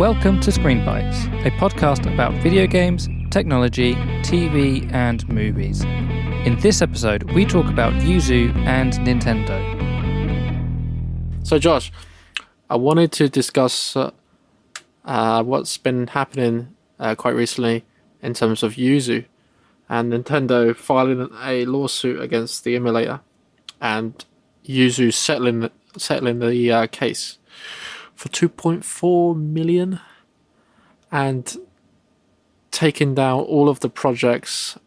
Welcome to Screen Bytes, a podcast about video games, technology, TV, and movies. In this episode, we talk about Yuzu and Nintendo. So, Josh, I wanted to discuss what's been happening quite recently in terms of Yuzu and Nintendo filing a lawsuit against the emulator and Yuzu settling the case for $2.4 million and taking down all of the projects,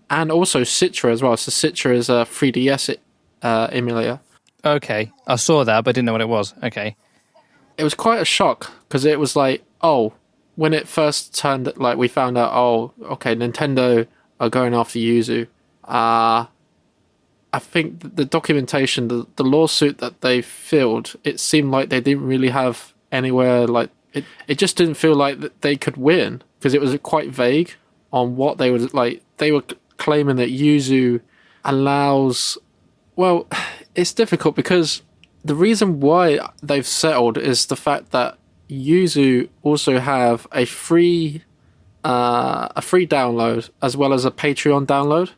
and also Citra as well. So Citra is a 3DS emulator. Okay, I saw that, but I didn't know what it was. Okay. It was quite a shock because it was like, when it first turned, like we found out, okay, Nintendo are going after Yuzu. I think the documentation, the lawsuit that they filed, it seemed like they didn't really have anywhere, like, it just didn't feel like that they could win because it was quite vague on what they would, like, they were claiming that Yuzu allows, well, it's difficult because the reason why they've settled is the fact that Yuzu also have a free download as well as a Patreon download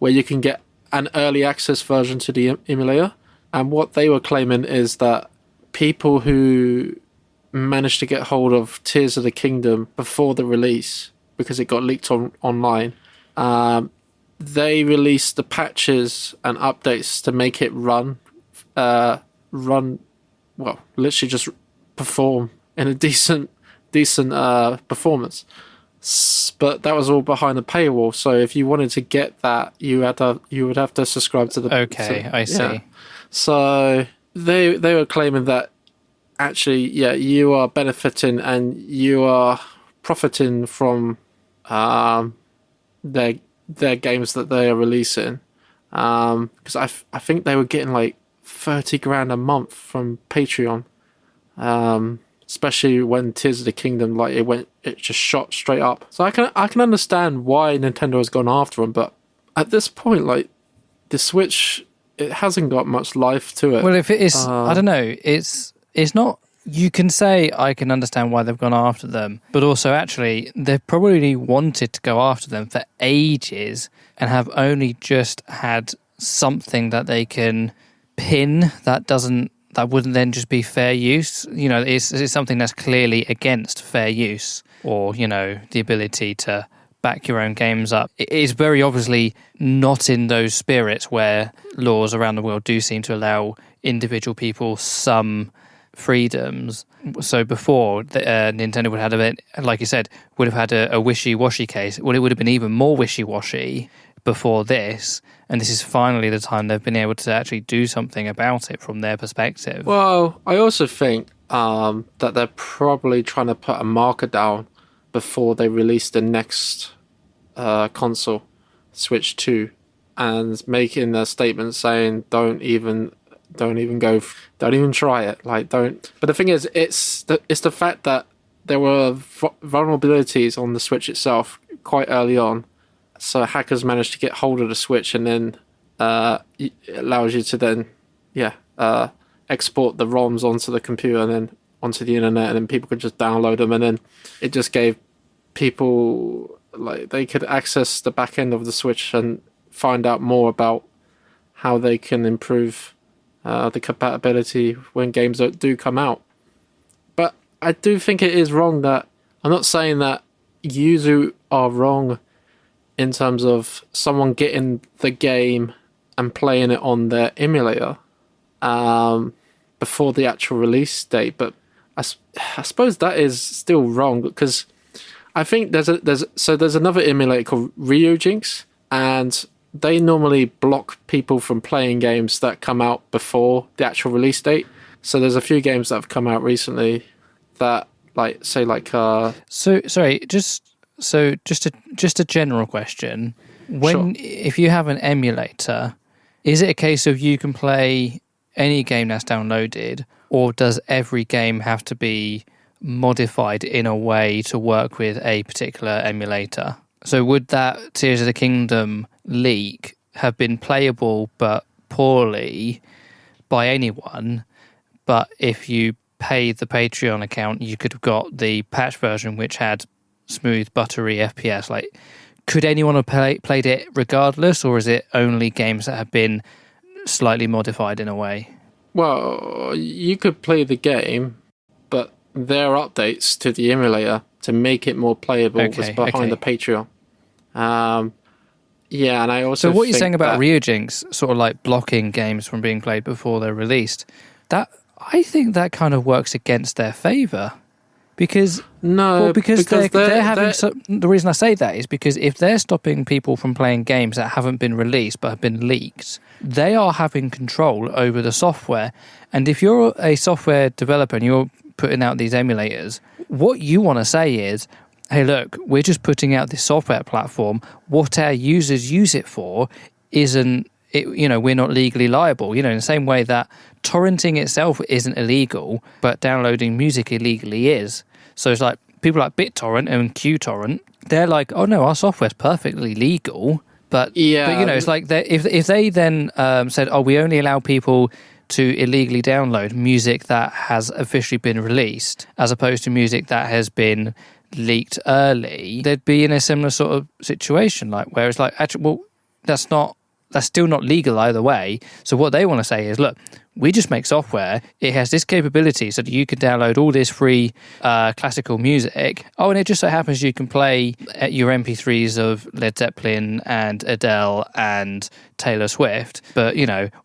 where you can get an early access version to the emulator. And what they were claiming is that people who managed to get hold of Tears of the Kingdom before the release, because it got leaked online, they released the patches and updates to make it run, literally just perform in a decent performance. But that was all behind a paywall. So if you wanted to get that, you would have to subscribe to the. Okay, I see. Yeah. So they were claiming that actually, you are benefiting and you are profiting from their games that they are releasing. Because I think they were getting like $30,000 a month from Patreon. Especially when Tears of the Kingdom, like it just shot straight up. So I can understand why Nintendo has gone after them, but at this point, like the Switch, it hasn't got much life to it. Well, if it is, I don't know. It's not. You can say I can understand why they've gone after them, but also actually they've probably wanted to go after them for ages and have only just had something that they can pin that wouldn't then just be fair use. You know, it's something that's clearly against fair use or, you know, the ability to back your own games up. It is very obviously not in those spirits where laws around the world do seem to allow individual people some freedoms. So before, Nintendo would have had, like you said, would have had a wishy-washy case. Well, it would have been even more wishy-washy before this, and this is finally the time they've been able to actually do something about it from their perspective. Well, I also think that they're probably trying to put a marker down before they release the next console, Switch 2, and making a statement saying don't even try it, like don't. But the thing is, it's the fact that there were vulnerabilities on the Switch itself quite early on. So hackers managed to get hold of the Switch, and then it allows you to then, export the ROMs onto the computer and then onto the internet, and then people could just download them, and then it just gave people, like, they could access the back end of the Switch and find out more about how they can improve the compatibility when games do come out. But I do think it is wrong that, I'm not saying that Yuzu are wrong in terms of someone getting the game and playing it on their emulator before the actual release date, but I suppose that is still wrong because I think there's another emulator called Ryujinx, and they normally block people from playing games that come out before the actual release date. So there's a few games that have come out recently that, like, say, like just a general question. If you have an emulator, is it a case of you can play any game that's downloaded, or does every game have to be modified in a way to work with a particular emulator? So would that Tears of the Kingdom leak have been playable but poorly by anyone, but if you paid the Patreon account, you could have got the patch version, which had smooth, buttery FPS. Like, could anyone have played it regardless, or is it only games that have been slightly modified in a way? Well, you could play the game, but there are updates to the emulator to make it more playable was behind the Patreon. Yeah, and I also So what you're saying about that... Ryujinx sort of like blocking games from being played before they're released, that I think that kind of works against their favour. Because they're having the reason I say that is because if they're stopping people from playing games that haven't been released but have been leaked, they are having control over the software. And if you're a software developer and you're putting out these emulators, what you want to say is, hey, look, we're just putting out this software platform. What our users use it for isn't, we're not legally liable. In the same way that torrenting itself isn't illegal, but downloading music illegally is. So it's like people like BitTorrent and QTorrent, they're like, oh no, our software's perfectly legal. But it's like if they then said, oh, we only allow people to illegally download music that has officially been released, as opposed to music that has been leaked early, they'd be in a similar sort of situation. Like, where it's like, actually, well, that's still not legal either way. So what they want to say is, look, we just make software. It has this capability so that you can download all this free classical music. Oh, and it just so happens you can play your MP3s of Led Zeppelin and Adele and Taylor Swift. But,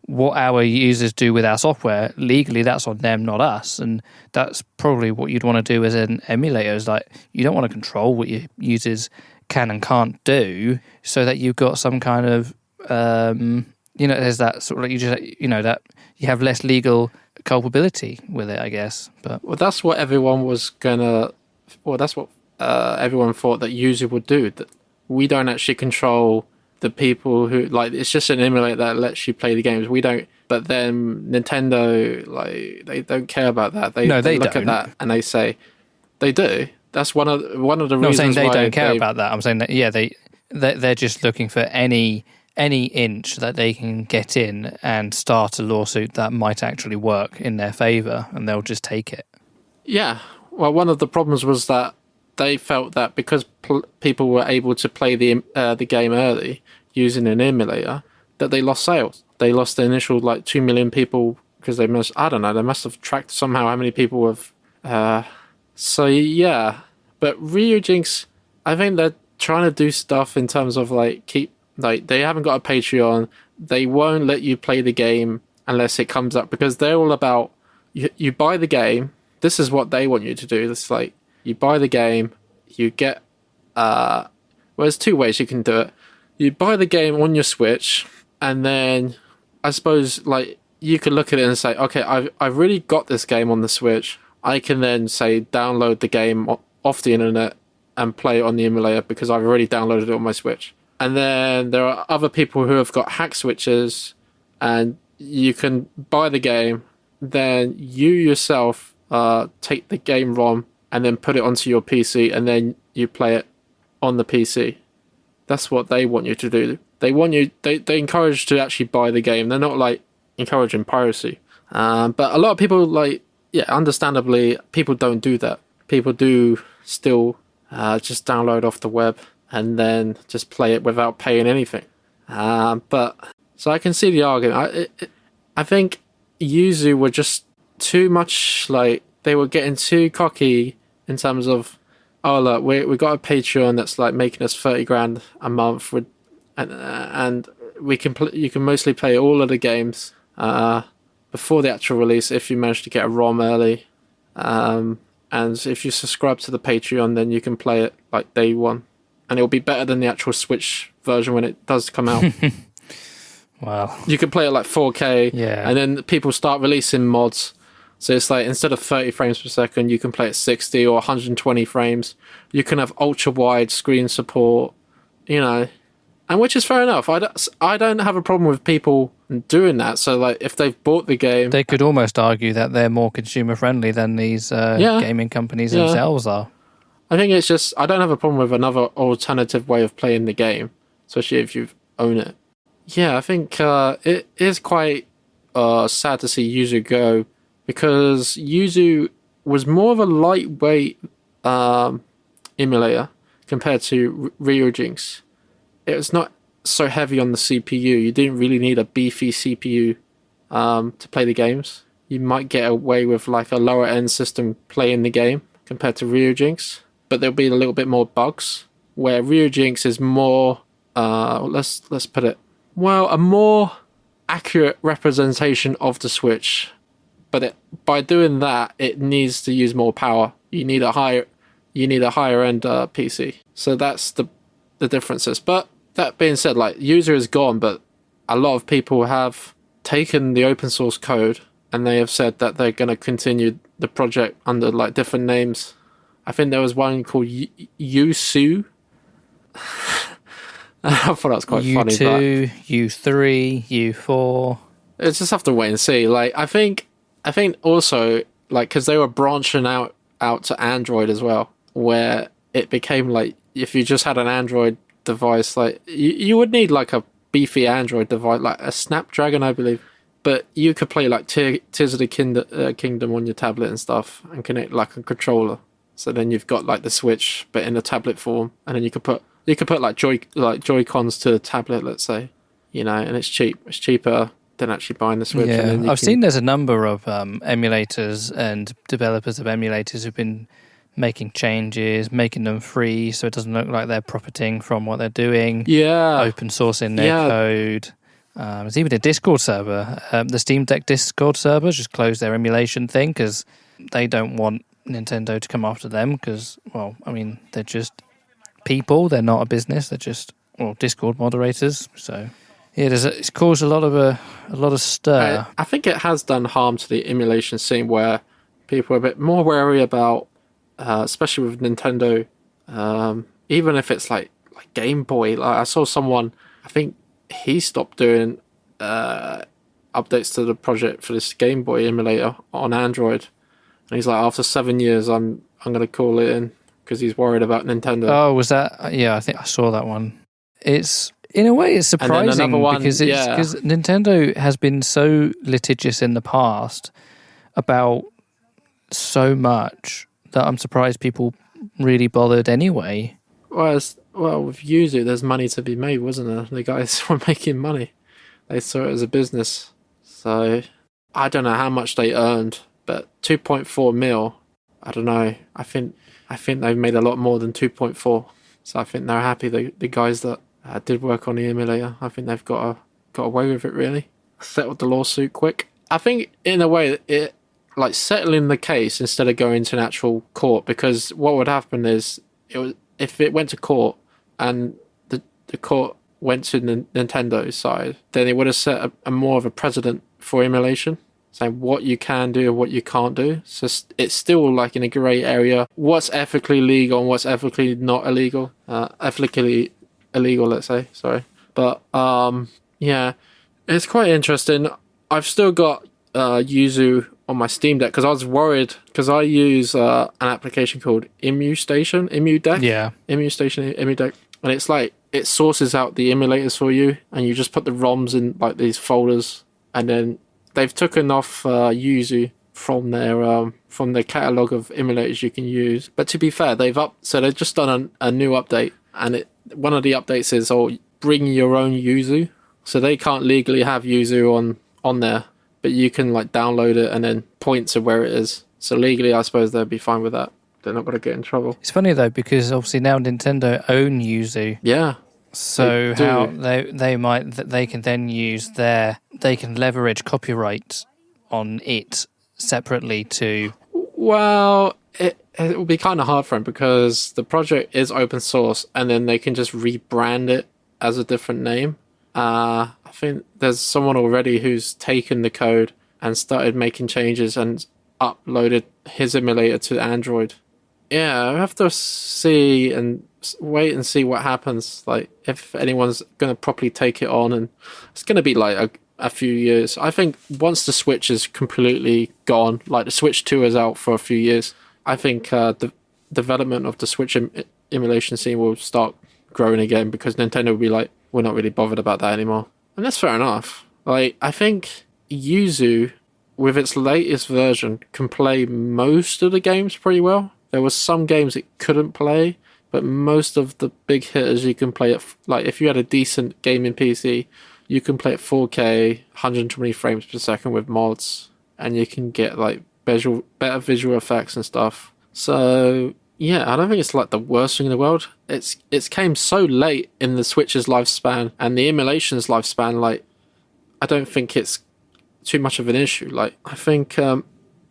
what our users do with our software, legally, that's on them, not us. And that's probably what you'd want to do as an emulator. Is like, you don't want to control what your users can and can't do, so that you've got some kind of there's that sort of that you have less legal culpability with it, I guess. But that's what everyone was gonna. Well, that's what everyone thought that Yuzu would do. That we don't actually control the people who it's just an emulator that lets you play the games. We don't. But then Nintendo, they don't care about that. They look at that and they say they do. That's one of the reasons. I'm saying they why don't care about that. I'm saying that they're just looking for any inch that they can get in and start a lawsuit that might actually work in their favour, and they'll just take it. Yeah. Well, one of the problems was that they felt that because people were able to play the game early using an emulator, that they lost sales. They lost the initial 2 million people because they must have tracked somehow how many people have. So yeah, but Ryujinx, I think they're trying to do stuff in terms of they haven't got a Patreon. They won't let you play the game unless it comes up, because they're all about you buy the game. This is what they want you to do. It's like you buy the game, you get there's two ways you can do it. You buy the game on your Switch, and then I suppose you could look at it and say, okay, I've really got this game on the Switch. I can then say download the game off the internet and play it on the emulator because I've already downloaded it on my Switch. And then there are other people who have got hack switches, and you can buy the game, then you yourself take the game ROM and then put it onto your PC, and then you play it on the PC. That's what they want you to do. They want you. They encourage to actually buy the game. They're not encouraging piracy. But a lot of people understandably, people don't do that. People do still just download off the web and then just play it without paying anything. But so I can see the argument. I think Yuzu were just too much they were getting too cocky in terms of, oh look, we got a Patreon that's making us 30 grand a month, and you can mostly play all of the games before the actual release if you manage to get a ROM early. And if you subscribe to the Patreon, then you can play it day one. And it'll be better than the actual Switch version when it does come out. Wow. You can play it 4K. Yeah. And then people start releasing mods. So it's instead of 30 frames per second, you can play at 60 or 120 frames. You can have ultra wide screen support, and which is fair enough. I don't have a problem with people doing that. So if they've bought the game, they could almost argue that they're more consumer friendly than these gaming companies themselves are. I think it's just, I don't have a problem with another alternative way of playing the game, especially if you own it. Yeah, I think it is quite sad to see Yuzu go because Yuzu was more of a lightweight emulator compared to Ryujinx. It was not so heavy on the CPU. You didn't really need a beefy CPU to play the games. You might get away with like a lower end system playing the game compared to Ryujinx, but there'll be a little bit more bugs. Where Ryujinx is more, let's put it, well, a more accurate representation of the Switch. But by doing that, it needs to use more power. You need a higher end PC. So that's the differences. But that being said, like Yuzu is gone, but a lot of people have taken the open source code and they have said that they're going to continue the project under like different names. I think there was one called Yuzu. I thought that was quite funny. U2, U3, U4. It's just have to wait and see. Like I think also like because they were branching out to Android as well, where it became like if you just had an Android device, like you would need like a beefy Android device, like a Snapdragon, I believe. But you could play like Tears of the Kingdom on your tablet and stuff, and connect like a controller. So then you've got like the Switch, but in a tablet form, and then you could put like Joy-Cons to the tablet, let's say, you know, and it's cheap. It's cheaper than actually buying the Switch. Yeah, and then I've seen there's a number of emulators and developers of emulators who've been making changes, making them free, so it doesn't look like they're profiting from what they're doing. Yeah, open sourcing their code. There's even a Discord server. The Steam Deck Discord server just closed their emulation thing because they don't want Nintendo to come after them because, well, I mean, they're just people. They're not a business. They're just Discord moderators. So yeah, it's caused a lot of stir. I think it has done harm to the emulation scene where people are a bit more wary about, especially with Nintendo. Even if it's like Game Boy. Like I saw someone, I think he stopped doing updates to the project for this Game Boy emulator on Android, and he's like, after 7 years, I'm going to call it in because he's worried about Nintendo. Oh, was that? Yeah, I think I saw that one. It's in a way it's surprising because Nintendo has been so litigious in the past about so much that I'm surprised people really bothered anyway. Well, with Yuzu, there's money to be made, wasn't there? The guys were making money. They saw it as a business. So, I don't know how much they earned, but 2.4 mil, I don't know. I think they've made a lot more than 2.4. So I think they're happy. The guys that did work on the emulator, I think they've got away with it, really. Settled the lawsuit quick. I think, in a way, it like settling the case instead of going to an actual court, because what would happen is if it went to court and the court went to Nintendo's side, then it would have set a more of a precedent for emulation, saying what you can do and what you can't do. So it's still like in a grey area. What's ethically legal and what's ethically not illegal? Ethically illegal, let's say. Sorry, but yeah, it's quite interesting. I've still got Yuzu on my Steam Deck because I was worried because I use an application called Emu Deck. Yeah, Emu Deck, and it's like it sources out the emulators for you, and you just put the ROMs in like these folders, and then they've taken off Yuzu from their catalog of emulators you can use. But to be fair, they've just done a new update, and one of the updates is bring your own Yuzu, so they can't legally have Yuzu on there. But you can like download it and then point to where it is. So legally, I suppose they'd be fine with that. They're not going to get in trouble. It's funny though because obviously now Nintendo own Yuzu. Yeah. So they can then use they can leverage copyright on it separately to. Well, it will be kind of hard for them because the project is open source, and then they can just rebrand it as a different name. I think there's someone already who's taken the code and started making changes and uploaded his emulator to Android. Yeah, I have to wait and see what happens. Like, if anyone's going to properly take it on, and it's going to be like a few years. I think once the Switch is completely gone, like the Switch 2 is out for a few years, I think the development of the Switch emulation scene will start growing again because Nintendo will be like, we're not really bothered about that anymore. And that's fair enough. Like, I think Yuzu with its latest version, can play most of the games pretty well. There were some games it couldn't play, but most of the big hitters you can play at, like if you had a decent gaming PC, you can play at 4K, 120 frames per second with mods, and you can get like better visual effects and stuff. So yeah, I don't think it's like the worst thing in the world. It's came so late in the Switch's lifespan and the emulation's lifespan. Like, I don't think it's too much of an issue. Like, I think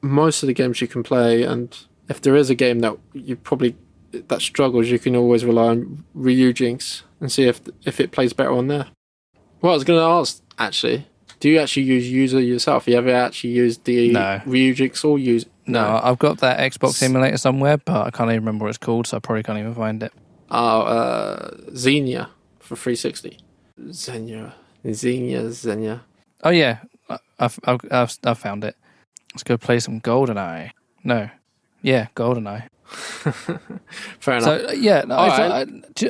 most of the games you can play, and if there is a game that that struggles, you can always rely on Ryujinx and see if it plays better on there. Well, I was going to ask, actually, do you actually use Yuzu yourself? Have you ever actually used the Ryujinx or use? No, I've got that Xbox emulator somewhere, but I can't even remember what it's called, so I probably can't even find it. Xenia for 360. Xenia. Oh yeah, I've found it. Let's go play some GoldenEye. No, yeah, GoldenEye. Fair enough. So yeah,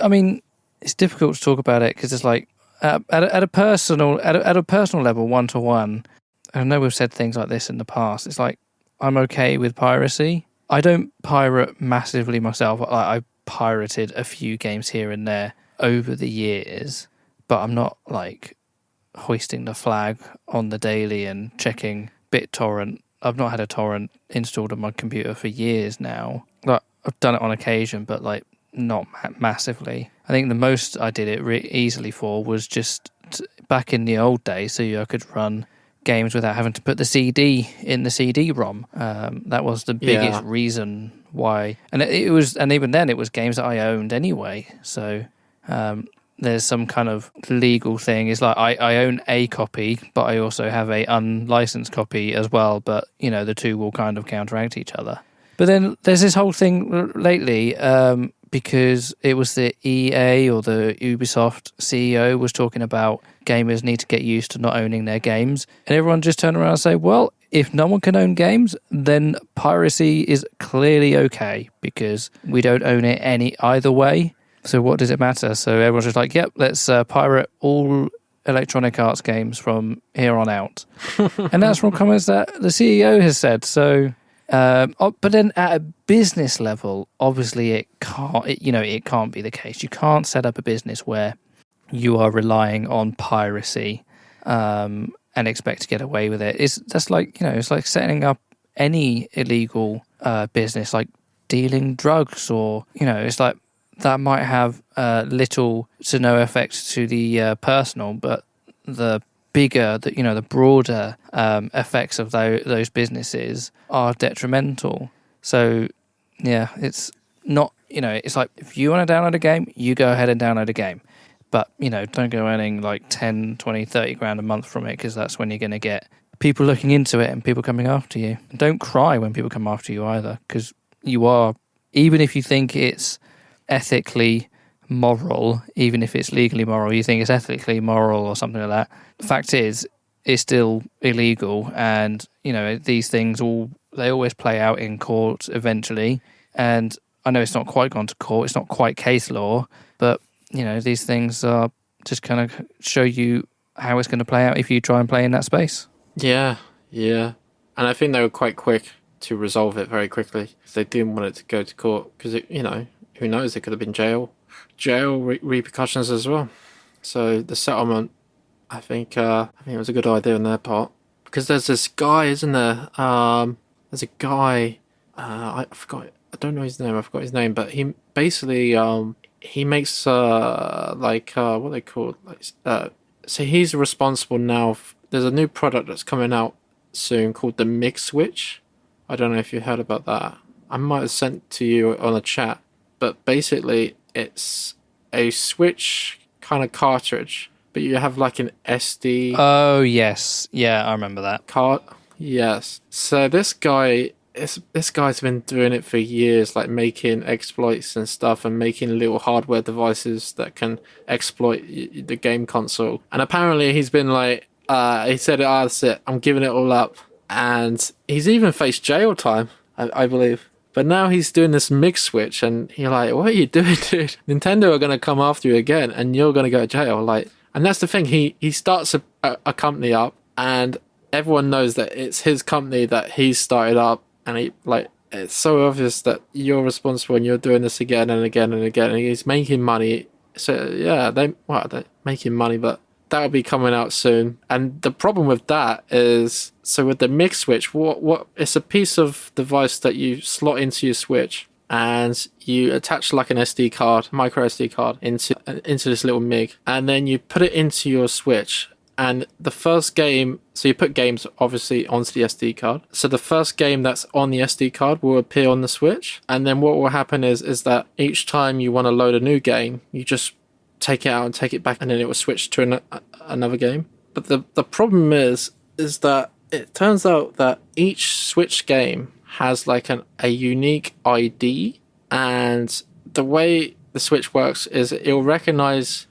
I mean, it's difficult to talk about it because it's like at a personal level, 1-to-1. I know we've said things like this in the past. It's like I'm okay with piracy. I don't pirate massively myself. I pirated a few games here and there over the years, but I'm not like hoisting the flag on the daily and checking BitTorrent. I've not had a torrent installed on my computer for years now. Like, I've done it on occasion, but like not massively. I think the most I did it easily for was just back in the old days, so I could run games without having to put the CD in the CD-ROM. That was the biggest reason why, and even then it was games that I owned anyway. So there's some kind of legal thing. It's like I own a copy, but I also have a unlicensed copy as well. But you know, the two will kind of counteract each other. But then there's this whole thing lately. Because it was the EA or the Ubisoft CEO was talking about gamers need to get used to not owning their games. And everyone just turned around and say, well, if no one can own games, then piracy is clearly okay because we don't own it either way. So what does it matter? So everyone's just like, yep, let's pirate all Electronic Arts games from here on out. And that's from comments that the CEO has said. So... but then at a business level, obviously it can't be the case. You can't set up a business where you are relying on piracy and expect to get away with it. It's like setting up any illegal business, like dealing drugs, or it's like that might have little to no effect to the personal, but the bigger, the broader effects of those businesses are detrimental. So, yeah, it's not, it's like if you want to download a game, you go ahead and download a game. But, don't go earning like 10, 20, 30 grand a month from it because that's when you're going to get people looking into it and people coming after you. And don't cry when people come after you either because you are, even if you think it's ethically moral, even if it's legally moral, you think it's ethically moral or something like that. The fact is, it's still illegal, and these things they always play out in court eventually. And I know it's not quite gone to court; it's not quite case law, but these things are just kind of show you how it's going to play out if you try and play in that space. Yeah, and I think they were quite quick to resolve it very quickly. They didn't want it to go to court because who knows? It could have been jail repercussions as well. So the settlement, I think it was a good idea on their part because there's this guy, isn't there? There's a guy. I forgot. I don't know his name. I forgot his name, but he basically he makes what they call so he's responsible now. There's a new product that's coming out soon called the Mix Switch. I don't know if you heard about that. I might have sent to you on a chat, but basically it's a Switch kind of cartridge, but you have like an SD. Oh yes, yeah, I remember that. Yes. So this guy's been doing it for years, like making exploits and stuff, and making little hardware devices that can exploit the game console. And apparently he's been like, he said, that's it, I'm giving it all up. And he's even faced jail time, I believe. But now he's doing this Mix Switch, and you're like, what are you doing, dude? Nintendo are going to come after you again, and you're going to go to jail. Like, and that's the thing. He starts a company up, and everyone knows that it's his company that he started up, and it's so obvious that you're responsible and you're doing this again and again and again, and he's making money. So yeah, they're making money, but that'll be coming out soon. And the problem with that is, so with the mix switch, what it's a piece of device that you slot into your Switch, and you attach like an SD card, micro SD card, into this little MIG, and then you put it into your Switch. And the first game, so you put games obviously onto the SD card. So the first game that's on the SD card will appear on the Switch. And then what will happen is that each time you want to load a new game, you just take it out and take it back, and then it will switch to another game. But the problem is that it turns out that each Switch game has like a unique ID. And the way the Switch works is it'll recognize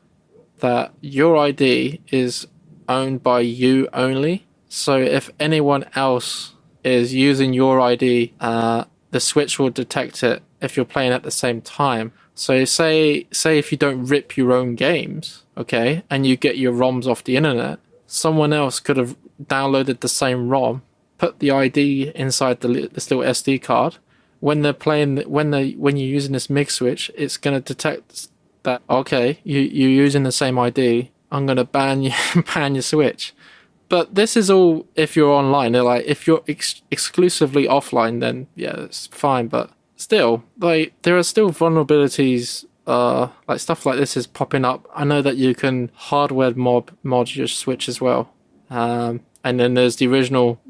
that your ID is owned by you only. So if anyone else is using your ID, the Switch will detect it if you're playing at the same time. So say if you don't rip your own games, okay, and you get your ROMs off the internet, someone else could have downloaded the same ROM, put the ID inside this little SD card. When they're playing, when you're using this MIG switch, it's going to detect that, okay, you're using the same ID. I'm going to ban your Switch. But this is all if you're online. They're like, if you're exclusively offline, then yeah, it's fine. But still, like, there are still vulnerabilities. Like stuff like this is popping up. I know that you can hardware mod your Switch as well. And then there's the original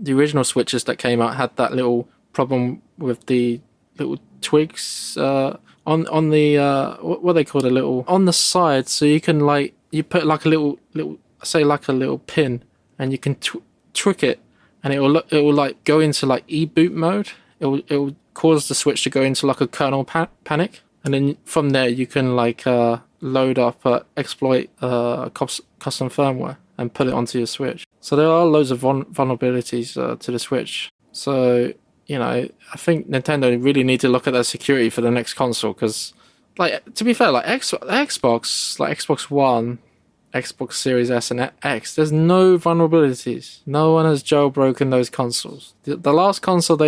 Switches that came out had that little problem with the little twigs on the what they call, a little on the side, so you can like. You put like a little say like a little pin, and you can trick it, and it will like go into like e-boot mode. It will cause the Switch to go into like a kernel panic, and then from there you can like load up exploit custom firmware and put it onto your Switch. So there are loads of vulnerabilities to the Switch. So I think Nintendo really need to look at that security for the next console, because, like, to be fair, like Xbox, like Xbox One, Xbox Series S and X, there's no vulnerabilities. No one has jailbroken those consoles. The last console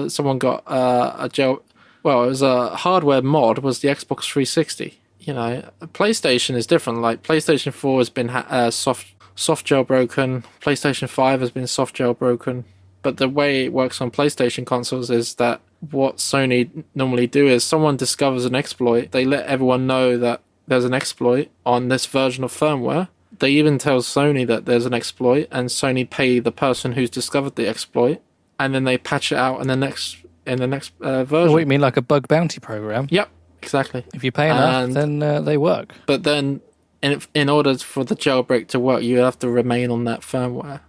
someone got it was a hardware mod, was the Xbox 360. PlayStation is different. Like PlayStation 4 has been soft jailbroken. PlayStation 5 has been soft jailbroken. But the way it works on PlayStation consoles is that what Sony normally do is someone discovers an exploit, they let everyone know that there's an exploit on this version of firmware. They even tell Sony that there's an exploit, and Sony pay the person who's discovered the exploit, and then they patch it out in the next version. What you mean, like a bug bounty program? Yep, exactly. If you pay enough, then they work. But then, in order for the jailbreak to work, you have to remain on that firmware.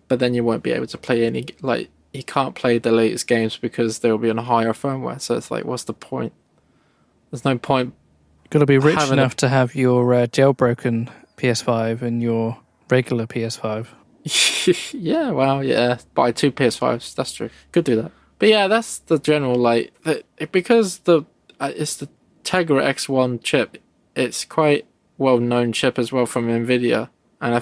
But then you won't be able to play you can't play the latest games because they'll be on a higher firmware. So it's like, what's the point? There's no point. You've got to be rich enough to have your jailbroken PS5 and your regular PS5. Yeah, well, yeah. Buy 2 PS5s. That's true. Could do that. But yeah, that's the general, because it's the Tegra X1 chip. It's quite well-known chip as well from NVIDIA. And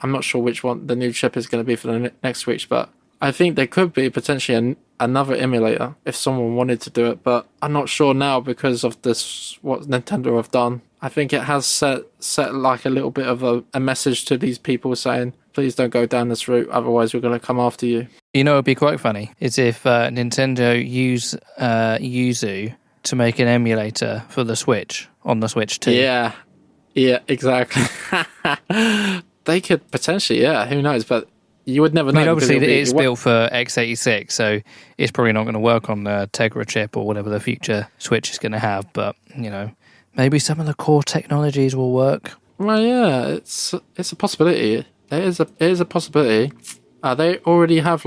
I'm not sure which one the new chip is going to be for the next Switch, but I think there could be potentially another emulator if someone wanted to do it. But I'm not sure now because of this, what Nintendo have done. I think it has set like a little bit of a message to these people saying, please don't go down this route, otherwise we're going to come after you. It would be quite funny is if Nintendo use Yuzu to make an emulator for the Switch on the Switch 2. Yeah, exactly. They could potentially, who knows? But you would never know. I mean, obviously, it's built for x86, so it's probably not going to work on the Tegra chip or whatever the future Switch is going to have. But, maybe some of the core technologies will work. Well, yeah, it's a possibility. It is a possibility. They already have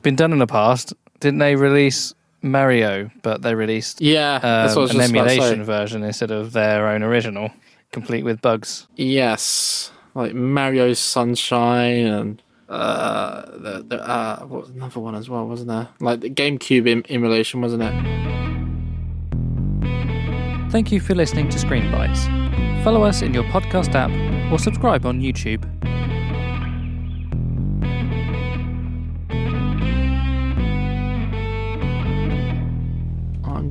been done in the past. Didn't they release Mario? But they released an emulation version instead of their own original, complete with bugs. Yes, like Mario Sunshine and what was another one as well, wasn't there? Like the GameCube emulation, wasn't it? Thank you for listening to Screen Bytes. Follow us in your podcast app or subscribe on YouTube.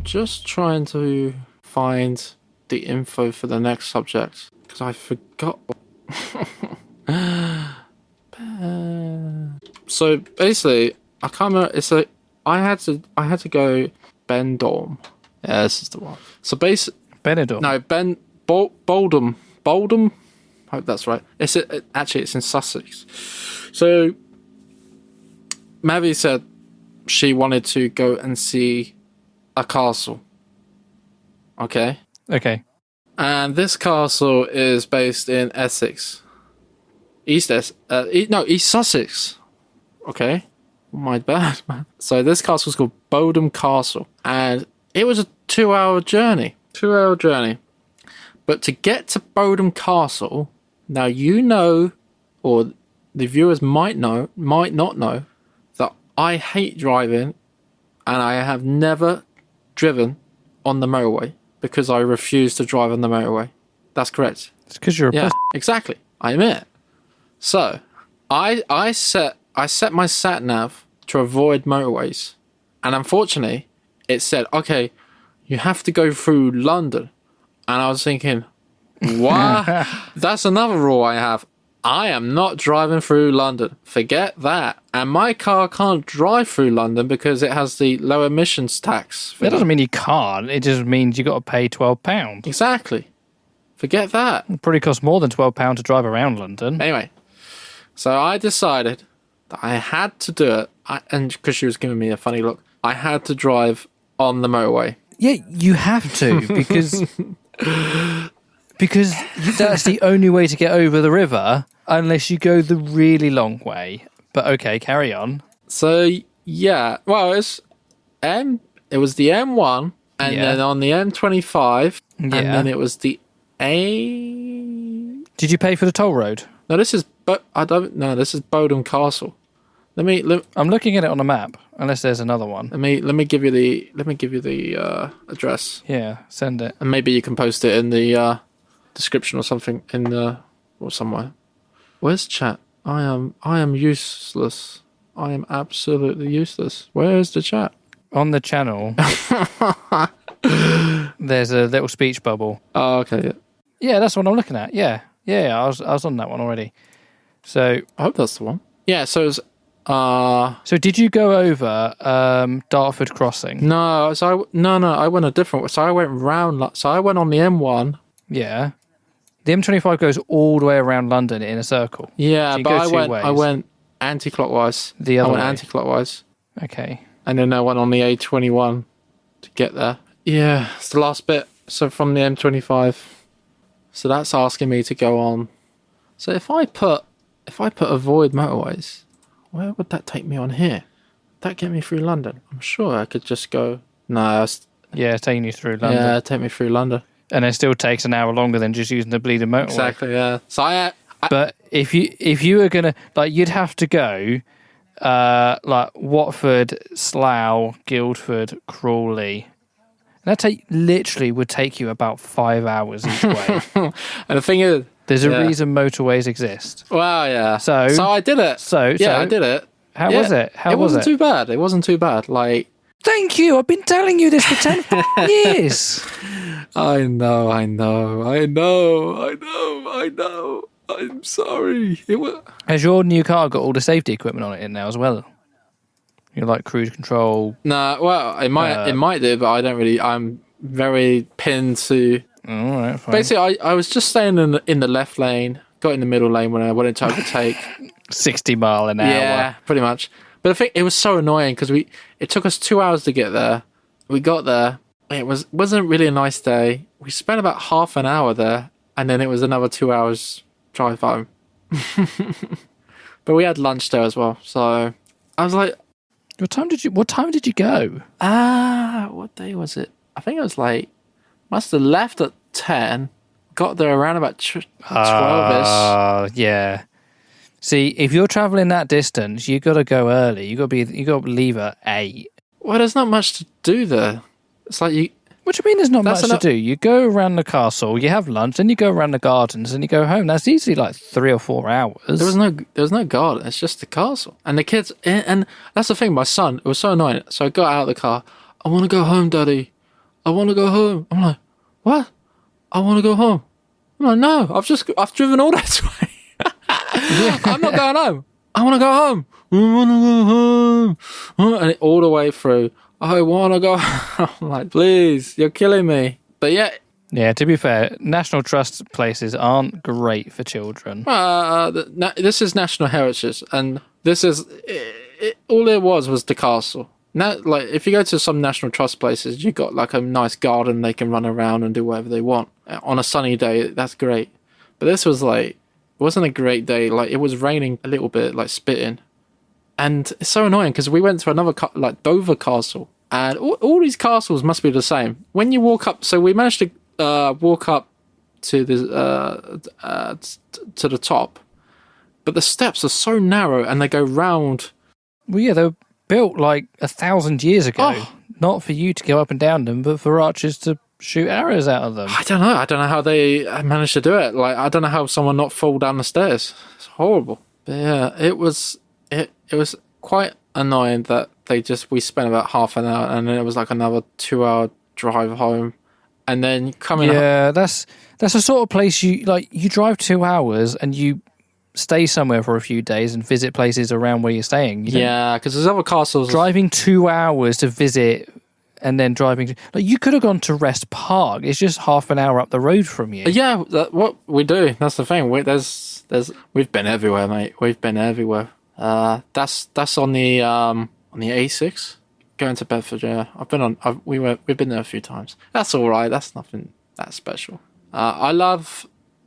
just trying to find the info for the next subject because I forgot. So basically, I can't remember. It's like I had to go Bendorm. Yeah, this is the one. So basically, Benidorm. no, Boldham. Hope that's right. Actually it's in Sussex. So Mavi said she wanted to go and see a castle. Okay. Okay. And this castle is based in Essex. East Sussex. Okay. My bad, man. So this castle is called Boldham Castle. And it was a 2-hour journey. 2-hour journey. But to get to Boldham Castle, now you know, or the viewers might not know, that I hate driving and I have never driven on the motorway because I refuse to drive on the motorway. That's correct. It's because you're a pussy. Exactly. I admit it. So, I set my sat nav to avoid motorways, and unfortunately, it said, "Okay, you have to go through London," and I was thinking, "What? That's another rule I have. I am not driving through London. Forget that." And my car can't drive through London because it has the low emissions tax. That doesn't mean you can't. It just means you got to pay £12. Exactly. Forget that. It probably costs more than £12 to drive around London. Anyway, so I decided that I had to do it, and because she was giving me a funny look, I had to drive on the motorway. Yeah, you have to because that's the only way to get over the river unless you go the really long way. But okay, carry on. So yeah, well, it was the M1, and then on the M25, and then it was the A. Did you pay for the toll road? No, this is This is Boldham Castle. I'm looking at it on a map. Unless there's another one. Let me give you the address. Yeah, send it. And maybe you can post it in the description or something or somewhere. Where's chat? I am useless. I am absolutely useless. Where is the chat? On the channel. There's a little speech bubble. Oh, okay. Yeah. Yeah, that's what I'm looking at. Yeah. I was on that one already. So I hope that's the one. Yeah. So it was. So did you go over Dartford Crossing? No. I went a different way. So I went round. So I went on the M1. Yeah. The M25 goes all the way around London in a circle. Yeah, so but I went anti-clockwise. The other way. Anti-clockwise. Okay. And then I went on the A21 to get there. Yeah, it's the last bit. So from the M25. So that's asking me to go on. So if I put avoid motorways, where would that take me on here? Would that get me through London? I'm sure I could just go. No. Yeah, taking you through London. Yeah, take me through London. And it still takes an hour longer than just using the bleeding motorway. Exactly. Yeah. So but if you were gonna you'd have to go Watford, Slough, Guildford, Crawley. That literally would take you about 5 hours each way. And the thing is, there's a reason motorways exist. Well, yeah. So I did it. I did it. How was it? It wasn't too bad. It wasn't too bad. Like, thank you. I've been telling you this for 10 years. I know. I'm sorry. Has your new car got all the safety equipment on it in now as well? You know, like cruise control? Nah, well, it might do, but I don't really. I'm very pinned to. All right, fine. Basically, I was just staying in the left lane, got in the middle lane when I wanted to overtake. 60 mile an hour. Yeah, pretty much. But I think it was so annoying because it took us 2 hours to get there. We got there. It wasn't really a nice day. We spent about half an hour there, and then it was another 2 hours drive home. But we had lunch there as well, so I was like, What time did you go? What day was it? I think it was must have left at 10, got there around about 12ish. Yeah. See, if you're traveling that distance, you got to go early. You got to leave at 8. Well, there's not much to do there. It's like you. What do you mean there's not much to do? You go around the castle, you have lunch, then you go around the gardens, and you go home. That's easily 3 or 4 hours. There was no garden. It's just the castle. And the kids, and that's the thing. My son, it was so annoying. So I got out of the car. I want to go home, Daddy. I want to go home. I'm like, what? I want to go home. I'm like, no, I've driven all that way. I'm not going home. I want to go home. I want to go home. And all the way through, I want to go home. I'm like, please, you're killing me. But yeah. Yeah, to be fair, National Trust places aren't great for children. This is National Heritage, and this is... all it was the castle. Now, like, if you go to some National Trust places, you got like a nice garden they can run around and do whatever they want. On a sunny day, that's great. But this was like... It wasn't a great day. Like, it was raining a little bit, like spitting. And it's so annoying because we went to another, like, Dover Castle. And all these castles must be the same. When you walk up... So we managed to walk up to the top. But the steps are so narrow and they go round. Well, yeah, they were built like 1,000 years ago. Oh. Not for you to go up and down them, but for archers to shoot arrows out of them. I don't know how they managed to do it. Like, I don't know how someone not fall down the stairs. It's horrible. But yeah, it was quite annoying that we spent about half an hour and then it was like another 2-hour drive home. And then coming home. That's the sort of place you drive 2 hours and you stay somewhere for a few days and visit places around where you're staying. Yeah, because there's other castles. Driving 2 hours to visit and then driving... Like, you could have gone to Rest Park. It's just half an hour up the road from you. Yeah, what we do. That's the thing. We've been everywhere, mate. We've been everywhere. That's on the A6. Going to Bedford, yeah. We've been there a few times. That's all right. That's nothing that special.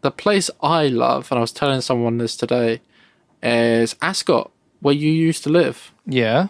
The place I love, and I was telling someone this today, is Ascot, where you used to live. Yeah.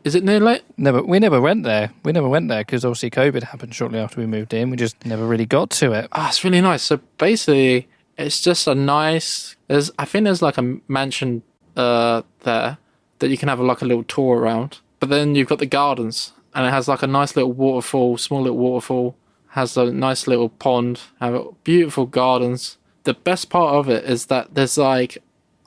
Is it near Lake? We never went there. We never went there because obviously COVID happened shortly after we moved in. We just never really got to it. It's really nice. So basically, it's just a nice... I think there's like a mansion there that you can have like a little tour around. But then you've got the gardens, and it has like a nice little waterfall, small little waterfall, has a nice little pond, have beautiful gardens. The best part of it is that there's like,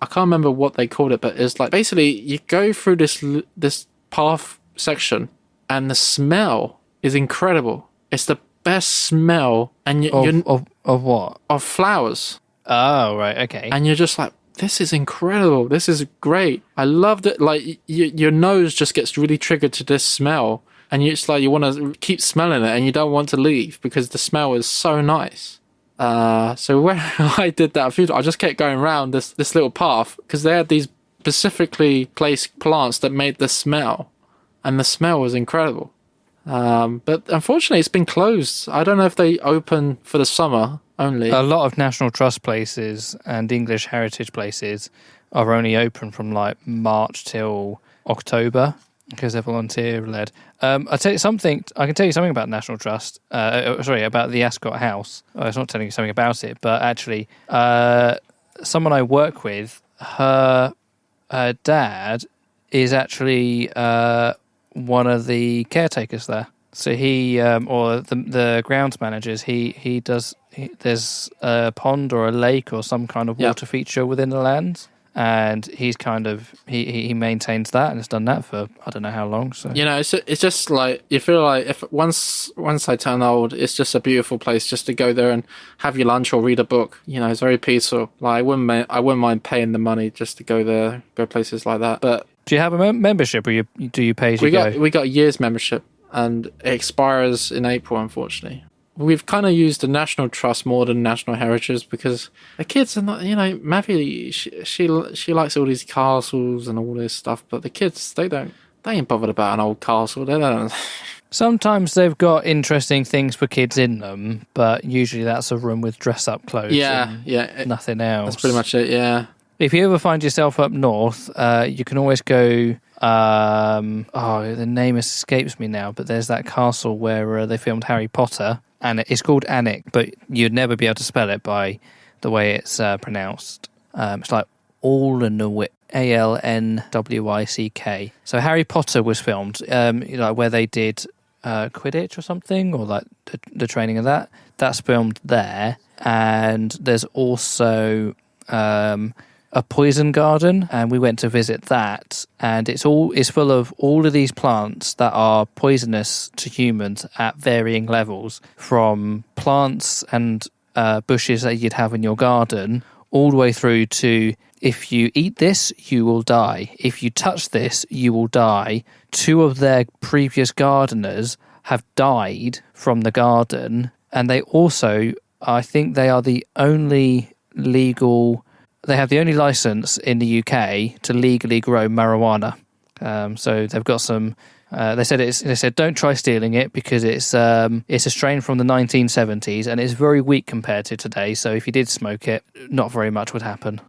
I can't remember what they called it, but it's like, basically you go through this path section, and the smell is incredible. It's the best smell, and of what? Of flowers. Oh, right, okay. And you're just like, this is incredible. This is great. I loved it. Like, your nose just gets really triggered to this smell. And it's like you want to keep smelling it and you don't want to leave because the smell is so nice. So when I did that, I just kept going around this little path because they had these specifically placed plants that made the smell. And the smell was incredible. But unfortunately, it's been closed. I don't know if they open for the summer only. A lot of National Trust places and English heritage places are only open from like March till October because they're volunteer led. I can tell you something about National Trust. About the Ascot House. It's not telling you something about it, but actually, someone I work with, her dad is actually one of the caretakers there. So he, or the grounds managers, there's a pond or a lake or some kind of water feature within the lands, and he's kind of he maintains that and has done that for I don't know how long. So it's just like you feel like if once I turn old, it's just a beautiful place just to go there and have your lunch or read a book. It's very peaceful. Like I wouldn't mind paying the money just to go there, go places like that. But do you have a membership, or do you pay as you go? We got a year's membership, and it expires in April, unfortunately. We've kind of used the National Trust more than National Heritage because the kids are not, Mavi, she likes all these castles and all this stuff, but the kids, they ain't bothered about an old castle. They don't. Sometimes they've got interesting things for kids in them, but usually that's a room with dress-up clothes. Nothing else. That's pretty much it. Yeah. If you ever find yourself up north, you can always go. The name escapes me now, but there's that castle where they filmed Harry Potter. And it's called Alnwick, but you'd never be able to spell it by the way it's pronounced. It's like Alnwick, Alnwyck. So Harry Potter was filmed, where they did Quidditch or something, or like the training of that. That's filmed there, and there's also a poison garden, and we went to visit that, and it's full of all of these plants that are poisonous to humans at varying levels, from plants and bushes that you'd have in your garden, all the way through to, if you eat this, you will die. If you touch this, you will die. 2 of their previous gardeners have died from the garden, and they also, I think they are the only they have the only license in the UK to legally grow marijuana. So they've got some. They said don't try stealing it because it's a strain from the 1970s and it's very weak compared to today. So if you did smoke it, not very much would happen.